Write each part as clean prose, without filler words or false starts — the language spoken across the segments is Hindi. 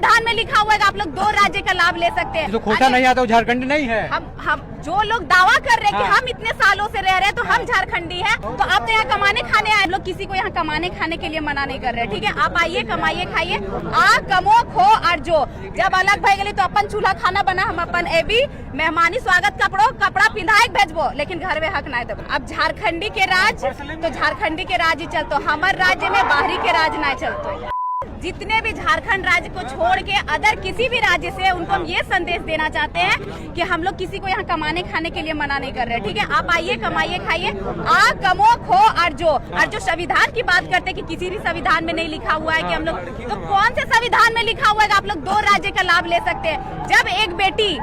संविधान में लिखा हुआ है कि आप लोग 2 राज्य का लाभ ले सकते हैं। जो कोटा नहीं आता वो झारखंडी नहीं है। हम जो लोग दावा कर रहे हैं कि हम इतने सालों से रह रहे हैं तो हम झारखंडी हैं, तो आप तो यहाँ कमाने खाने आए। हम लोग किसी को यहाँ कमाने खाने के लिए मना नहीं कर रहे, ठीक है। आप आइए, कमाइए, खाइए, कमो खो और जो जब अलग भय गई तो अपन चूल्हा खाना बना, हम अपन एबी मेहमानी स्वागत कपड़ा पिंधाए भेजबो, लेकिन घर में हक ना दो। अब झारखंडी के राज तो झारखंडी के राज ही चलतो, हमारे राज्य में बाहरी के राज ना चलतो। जितने भी झारखंड राज्य को छोड़ के अदर किसी भी राज्य से उनको हम ये संदेश देना चाहते हैं कि हम लोग किसी को यहाँ कमाने खाने के लिए मना नहीं कर रहे, ठीक है। आप आइए, कमाइए, खाइए, कमो खो और जो संविधान की बात करते हैं कि किसी भी संविधान में नहीं लिखा हुआ है कि हम लोग, तो कौन से संविधान में लिखा हुआ है कि आप लोग 2 राज्य का लाभ ले सकते हैं। जब एक बेटी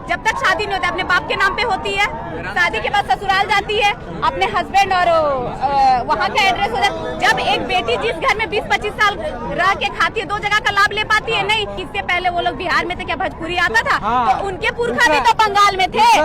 जब तक शादी नहीं होती अपने बाप के नाम पे होती है, शादी के बाद ससुराल जाती है, अपने हस्बैंड और वहाँ का एड्रेस होता है। जब एक बेटी जिस घर में 20-25 साल रह के खाती है 2 जगह का लाभ ले पाती है, नहीं। इससे पहले वो लोग बिहार में थे, क्या भोजपुरी आता था? तो उनके पुरखा भी तो बंगाल में थे, क्या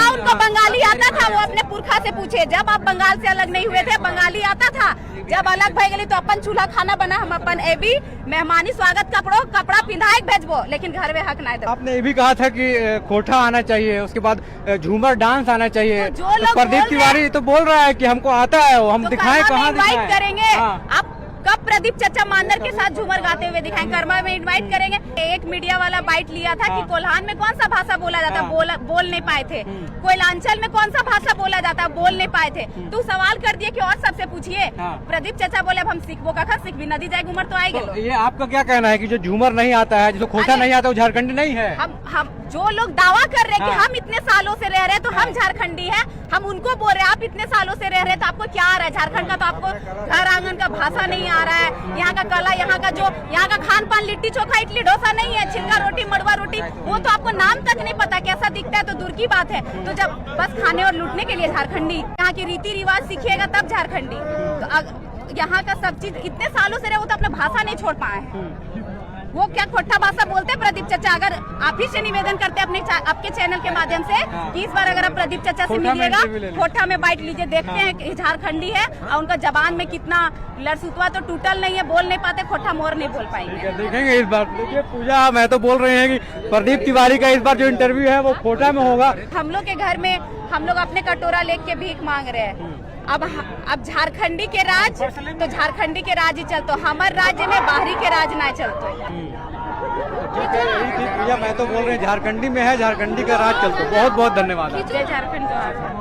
उनको बंगाली आता था? वो अपने पुरखा से पूछे, जब आप बंगाल से अलग नहीं हुए थे बंगाली आता था। जब अलग भय गई तो अपन चूल्हा खाना बना, हम अपन एबी मेहमानी स्वागत कपड़ा पिंधाए भेजबो, लेकिन घर में हक ना दो। आपने ये भी कहा था कि कोठा आना चाहिए, उसके बाद झूमर डांस आना चाहिए। तो प्रदीप तिवारी तो बोल रहा है कि हमको आता है, हम दिखाएं, कहाँ दिखाएं? करेंगे आप कब प्रदीप चाचा मांदर के साथ झूमर गाते हुए दिखाएं? कर्मा में इनवाइट करेंगे। एक मीडिया वाला बाइट लिया था कि कोल्हान में कौन सा भाषा बोला जाता, बोल नहीं पाए थे। कोयलांचल में कौन सा भाषा बोला जाता, बोल नहीं पाए थे। तू सवाल कर दिए कि और सबसे पूछिए। प्रदीप चाचा बोले अब हम सीखबो का सीख भी नदी जाए घूमर तो आएगा। तो ये आपका क्या कहना है कि जो झूमर नहीं आता है, जो खोटा नहीं आता वो झारखंडी नहीं है? हम जो लोग दावा कर रहे हैं कि हम इतने सालों से रह रहे हैं तो हम झारखंडी हैं, हम उनको बोल रहे हैं आप इतने सालों से रह रहे हैं तो आपको क्या आ रहा है? झारखंड का तो आपको घर आंगन का भाषा नहीं आ रहा है, यहाँ का कला, यहाँ का खान पान, लिट्टी चोखा, इडली डोसा नहीं है, छिलका रोटी, मड़वा रोटी, वो तो आपको नाम तक नहीं पता कैसा दिखता है, तो दूर की बात है। तो जब बस खाने और लूटने के लिए झारखंडी, यहाँ की रीति रिवाज सीखिएगा तब झारखंडी। तो यहाँ का सब चीज इतने सालों से रहे, वो तो अपना भाषा नहीं छोड़ पाए हैं। वो क्या खोटा भाषा बोलते हैं प्रदीप चाचा? अगर आप ही से निवेदन करते हैं आपके चैनल के माध्यम से कि इस बार अगर आप प्रदीप चाचा से मिलिएगा, खोटा में बाइट लीजिए, देखते हैं कि झारखंडी है और उनका जबान में कितना लड़सुतवा तो टूटल नहीं है, बोल नहीं पाते, खोटा मोर नहीं बोल पाएंगे। देखेंगे इस बार। देखिए पूजा, मैं तो बोल रहे हैं कि प्रदीप तिवारी का इस बार जो इंटरव्यू है वो खोटा में होगा। हम लोग के घर में हम लोग अपने कटोरा लेके भीख मांग रहे हैं। अब झारखंडी के राज तो झारखंडी के राज ही चलतो, हमारे राज्य में बाहरी के राज ना चलतो। ठीक है, मैं तो बोल रहे हैं झारखंडी में है, झारखंडी का राज चलतो। बहुत बहुत धन्यवाद। जय झारखंड।